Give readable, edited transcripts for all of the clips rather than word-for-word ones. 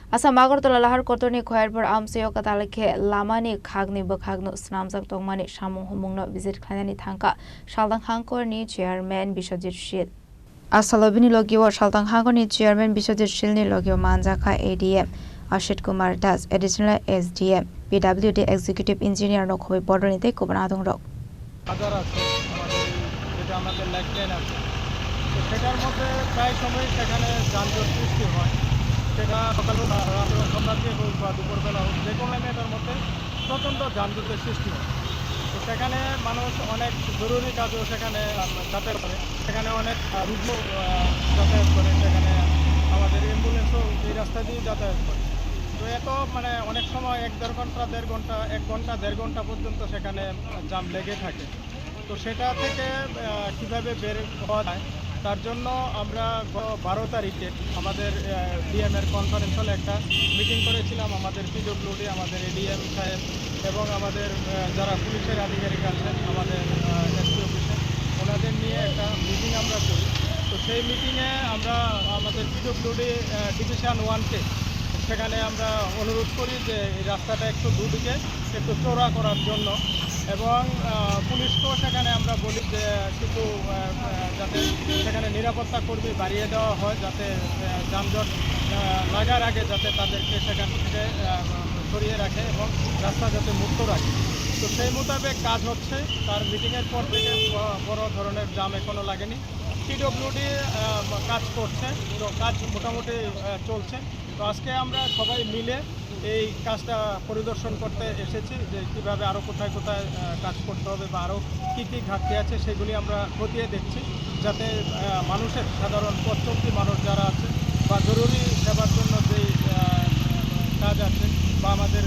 Asam Agartala lahar kotoni khoyarpor amsayo katalake lamani khagni bakhagno snamjak tongmani samung humungno visit khanani thangka Shaldang Hangkorni chairman Biswajit Shil. Asalobini logio Shaldang Hangkorni chairman Biswajit Shilni logio manjaka ADM Ashit Kumar Das additional SDM PWD executive engineer no khoi bodonite kobanadong rok. বাজার আছে আমাদের যেটা আমাদের lifeline আছে তো সেটার মধ্যে প্রায় সময় সেখানে যানজট সৃষ্টি হয় সেটা সকালবেলা রাত্রে হোক বা দুপুরবেলা হোক যে কোনো টাইমের মধ্যে প্রচণ্ড যানজটের সৃষ্টি হয় তো সেখানে মানুষ অনেক জরুরি কাজও সেখানে যাতায়াত করে সেখানে অনেক রুগ্ন যাতায়াত করে সেখানে আমাদের অ্যাম্বুলেন্সও এই রাস্তা দিয়ে যাতায়াত করে তো এত মানে অনেক সময় 1-1.5 ঘন্টা 1.5 ঘন্টা 1 ঘন্টা 1.5 ঘন্টা পর্যন্ত সেখানে জ্যাম লেগে থাকে তো সেটা থেকে কীভাবে বের হওয়া যায় তার জন্য আমরা 12 তারিখে আমাদের ডিএমের কনফারেন্স হলে একটা মিটিং করেছিলাম আমাদের পিডব্লিউডি আমাদের এডিএম সাহেব এবং আমাদের যারা পুলিশের আধিকারিক আছেন আমাদের এসপি অফিসে ওনাদের নিয়ে একটা মিটিং আমরা করি তো সেই মিটিংয়ে আমরা আমাদের পিডব্লিউডি ডিভিশন 1-কে সেখানে আমরা অনুরোধ করি যে এই রাস্তাটা একটু দুদিকে একটু চওড়া করার জন্য এবং পুলিশকেও সেখানে আমরা বলি যে কিছু যাতে সেখানে নিরাপত্তা কর্মী বাড়িয়ে দেওয়া হয় যাতে যানজট লাগার আগে যাতে তাদেরকে সেখান থেকে সরিয়ে রাখে এবং রাস্তা যাতে মুক্ত রাখে তো সেই মোতাবেক কাজ হচ্ছে তার মিটিংয়ের পর থেকে বড় ধরনের জ্যাম এখনও লাগেনি পিডব্লিউডি কাজ করছে তো কাজ মোটামুটি চলছে তো আজকে আমরা সবাই মিলে এই কাজটা পরিদর্শন করতে এসেছি যে কীভাবে আরও কোথায় কোথায় কাজ করতে হবে বা আরও কী কী ঘাটতি আছে সেগুলি আমরা খতিয়ে দেখছি যাতে মানুষের সাধারণ পথচলতি মানুষ যারা আছে বা জরুরি সেবার জন্য যেই কাজ আছে বা আমাদের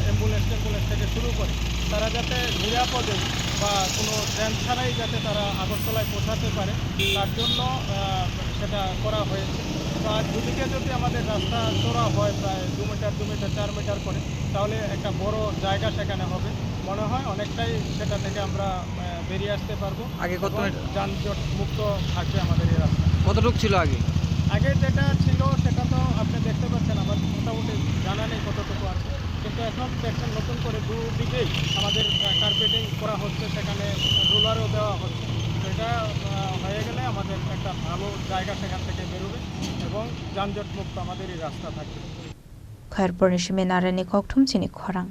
অ্যাম্বুলেন্স থেকে শুরু করে তারা যাতে নিরাপদে বা কোনো ট্রেন ছাড়াই যাতে তারা আগরতলায় পৌঁছাতে পারে তার জন্য সেটা করা হয়েছে তো আর দুদিকে যদি আমাদের রাস্তা চওড়া হয় প্রায় 2 মিটার 2 মিটার 4 মিটার করে তাহলে একটা বড় জায়গা সেখানে হবে মনে হয় অনেকটাই সেটা থেকে আমরা বেরিয়ে আসতে পারবো আগে কত যানজট মুক্ত থাকবে আমাদের এই রাস্তা কতটুকু ছিল আগে যেটা ছিল সেটা তো আপনি দেখতে পাচ্ছেন আমার মোটামুটি জানা নেই কতটুকু আছে কিন্তু এখন দেখছেন নতুন করে দুদিকেই আমাদের কার্পেটিং করা হচ্ছে সেখানে রোলারও দেওয়া হচ্ছে এটা হয়ে গেলে আমাদের একটা ভালো জায়গা সেখান থেকে বেরোবে এবং যানজট মুক্ত আমাদের এই রাস্তা থাকবে খয়রপুর নিশিমে নারায়ণী ককঠুম চিনি খরাং